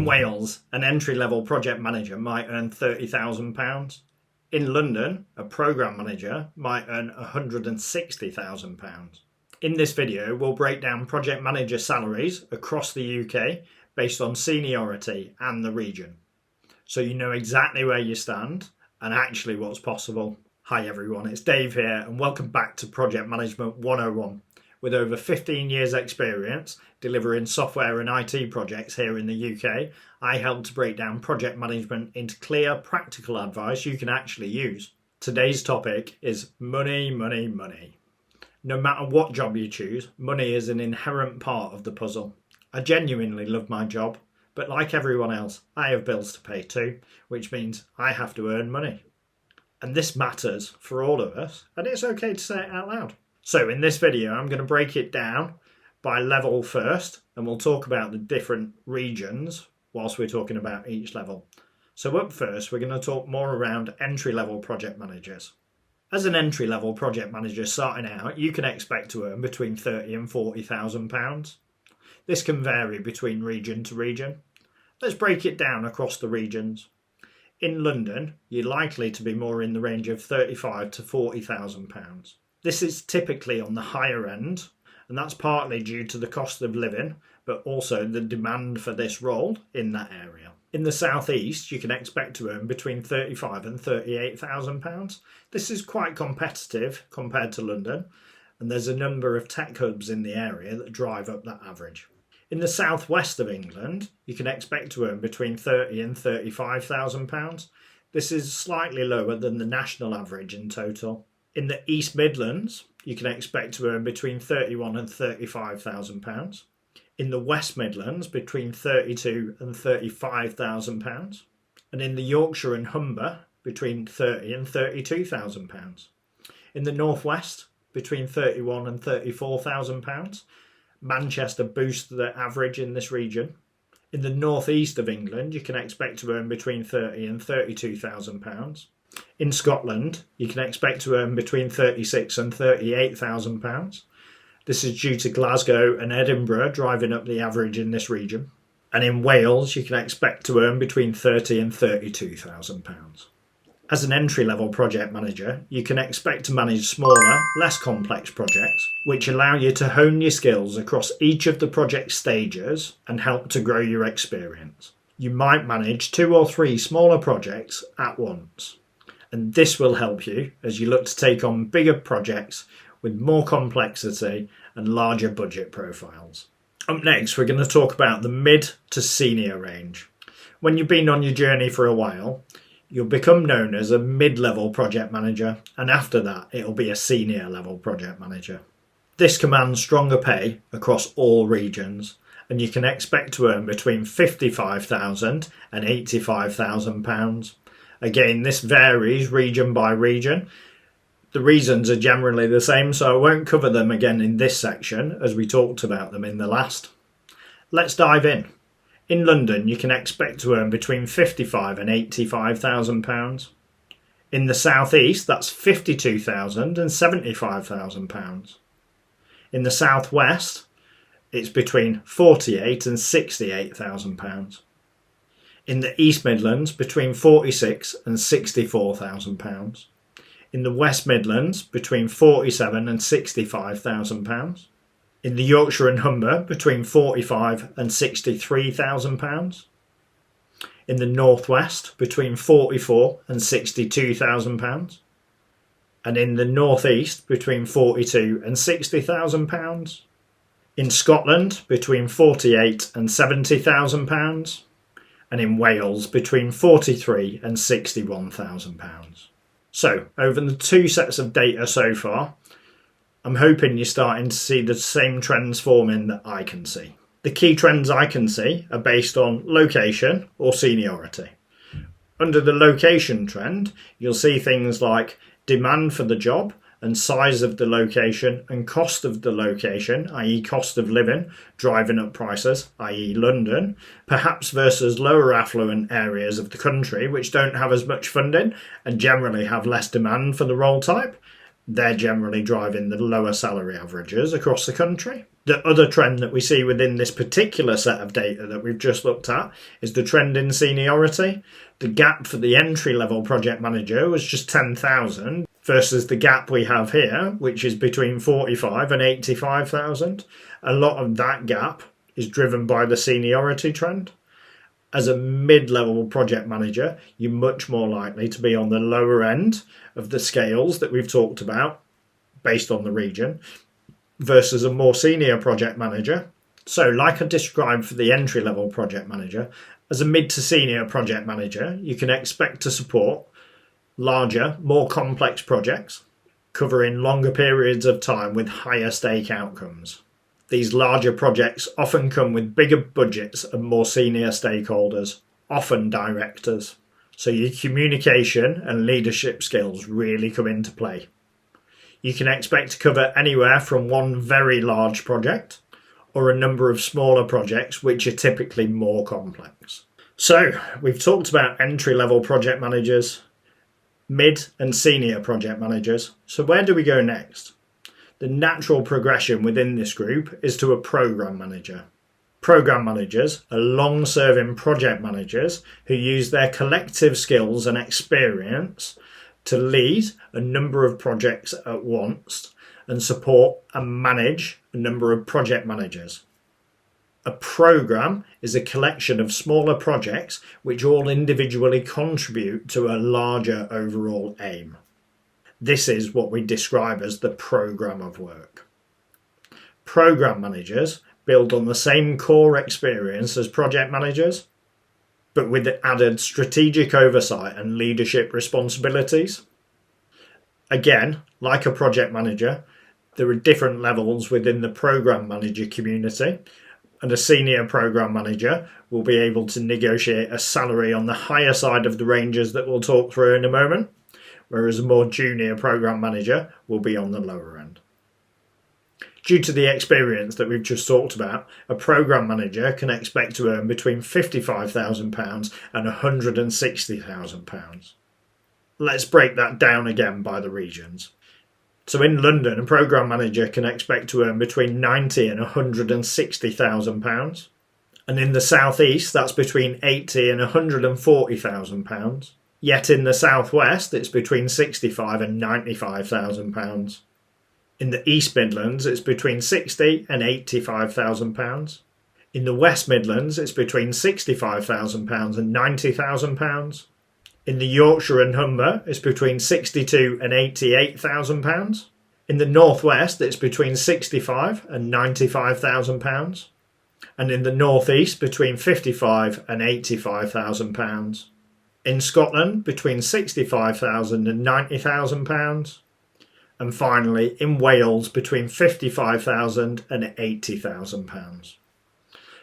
In Wales, an entry-level project manager might earn £30,000. In London, a programme manager might earn £160,000. In this video, we'll break down project manager salaries across the UK based on seniority and the region, so you know exactly where you stand and actually what's possible. Hi everyone, it's Dave here and welcome back to Project Management 101. With over 15 years experience delivering software and IT projects here in the UK, I help to break down project management into clear, practical advice you can actually use. Today's topic is money, money, money. No matter what job you choose, money is an inherent part of the puzzle. I genuinely love my job, but like everyone else, I have bills to pay too, which means I have to earn money. And this matters for all of us, and it's okay to say it out loud. So in this video, I'm going to break it down by level first, and we'll talk about the different regions whilst we're talking about each level. So up first, we're going to talk more around entry-level project managers. As an entry-level project manager starting out, you can expect to earn between £30,000 and £40,000. This can vary between region to region. Let's break it down across the regions. In London, you're likely to be more in the range of £35,000 to £40,000. This is typically on the higher end, and that's partly due to the cost of living, but also the demand for this role in that area. In the southeast, you can expect to earn between £35,000 and £38,000. This is quite competitive compared to London, and there's a number of tech hubs in the area that drive up that average. In the southwest of England, you can expect to earn between £30,000 and £35,000. This is slightly lower than the national average in total. In the East Midlands, you can expect to earn between £31,000 and £35,000. In the West Midlands, between £32,000 and £35,000. And in the Yorkshire and Humber, between £30,000 and £32,000. In the North West, between £31,000 and £34,000. Manchester boosts the average in this region. In the North East of England, you can expect to earn between £30,000 and £32,000. In Scotland, you can expect to earn between £36,000 and £38,000. This is due to Glasgow and Edinburgh driving up the average in this region. And in Wales, you can expect to earn between £30,000 and £32,000. As an entry-level project manager, you can expect to manage smaller, less complex projects, which allow you to hone your skills across each of the project stages and help to grow your experience. You might manage 2 or 3 smaller projects at once. And this will help you as you look to take on bigger projects with more complexity and larger budget profiles. Up next, we're going to talk about the mid to senior range. When you've been on your journey for a while, you'll become known as a mid-level project manager, and after that, it'll be a senior level project manager. This commands stronger pay across all regions, and you can expect to earn between £55,000 and £85,000. Again, this varies region by region. The reasons are generally the same, so I won't cover them again in this section as we talked about them in the last. Let's dive in. In London, you can expect to earn between £55,000 and £85,000. In the southeast, that's £52,000 and £75,000. In the southwest, it's between £48,000 and £68,000. In the East Midlands, between £46,000 and £64,000. In the West Midlands, between £47,000 and £65,000. In the Yorkshire and Humber, between £45,000 and £63,000. In the North West, between £44,000 and £62,000. And in the North East, between £42,000 and £60,000. In Scotland, between £48,000 and £70,000. And in Wales, between £43,000 and £61,000. So, over the 2 sets of data so far, I'm hoping you're starting to see the same trends forming that I can see. The key trends I can see are based on location or seniority. Under the location trend, you'll see things like demand for the job and size of the location and cost of the location, i.e. cost of living, driving up prices, i.e. London, perhaps versus lower affluent areas of the country which don't have as much funding and generally have less demand for the role type. They're generally driving the lower salary averages across the country. The other trend that we see within this particular set of data that we've just looked at is the trend in seniority. The gap for the entry-level project manager was just 10,000 versus the gap we have here, which is between 45 and 85,000. A lot of that gap is driven by the seniority trend. As a mid-level project manager, you're much more likely to be on the lower end of the scales that we've talked about based on the region versus a more senior project manager. So like I described for the entry-level project manager, as a mid to senior project manager, you can expect to support larger, more complex projects, covering longer periods of time with higher stake outcomes. These larger projects often come with bigger budgets and more senior stakeholders, often directors. So your communication and leadership skills really come into play. You can expect to cover anywhere from one very large project or a number of smaller projects which are typically more complex. So we've talked about entry-level project managers, mid and senior project managers. So where do we go next? The natural progression within this group is to a program manager. Program managers are long-serving project managers who use their collective skills and experience to lead a number of projects at once and support and manage a number of project managers. A program is a collection of smaller projects which all individually contribute to a larger overall aim. This is what we describe as the program of work. Program managers build on the same core experience as project managers, but with added strategic oversight and leadership responsibilities. Again, like a project manager, there are different levels within the program manager community, and a senior program manager will be able to negotiate a salary on the higher side of the ranges that we'll talk through in a moment, whereas a more junior program manager will be on the lower end. Due to the experience that we've just talked about, a program manager can expect to earn between £55,000 and £160,000. Let's break that down again by the regions. So in London, a program manager can expect to earn between £90,000 and £160,000. And in the South East, that's between £80,000 and £140,000. Yet in the South West, it's between £65,000 and £95,000. In the East Midlands, it's between £60,000 and £85,000. In the West Midlands, it's between £65,000 and £90,000. In the Yorkshire and Humber, it's between £62,000 and £88,000. In the North West, it's between £65,000 and £95,000. And in the North East, between £55,000 and £85,000. In Scotland, between £65,000 and £90,000. And finally, in Wales, between £55,000 and £80,000.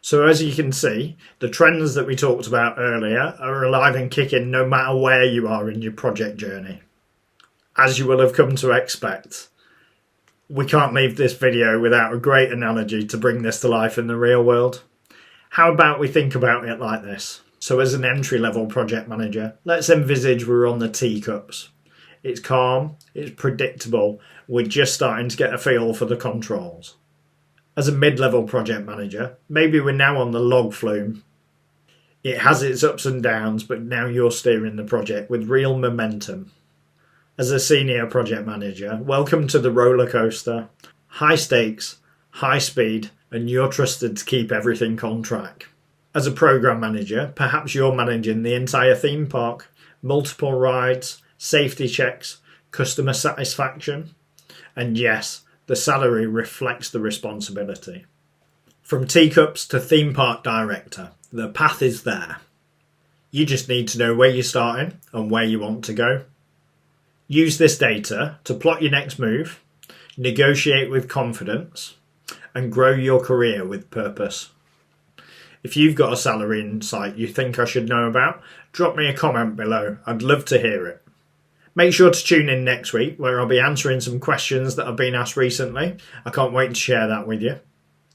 So as you can see, the trends that we talked about earlier are alive and kicking no matter where you are in your project journey. As you will have come to expect, we can't leave this video without a great analogy to bring this to life in the real world. How about we think about it like this? So as an entry-level project manager, let's envisage we're on the teacups. It's calm, it's predictable, we're just starting to get a feel for the controls. As a mid-level project manager, maybe we're now on the log flume. It has its ups and downs, but now you're steering the project with real momentum. As a senior project manager, welcome to the roller coaster. High stakes, high speed, and you're trusted to keep everything on track. As a program manager, perhaps you're managing the entire theme park, multiple rides, safety checks, customer satisfaction, and yes, the salary reflects the responsibility. From teacups to theme park director, the path is there. You just need to know where you're starting and where you want to go. Use this data to plot your next move, negotiate with confidence, and grow your career with purpose. If you've got a salary insight you think I should know about, drop me a comment below. I'd love to hear it. Make sure to tune in next week where I'll be answering some questions that have been asked recently. I can't wait to share that with you.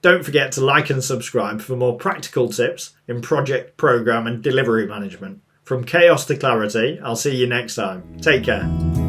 Don't forget to like and subscribe for more practical tips in project, program and delivery management. From chaos to clarity, I'll see you next time. Take care.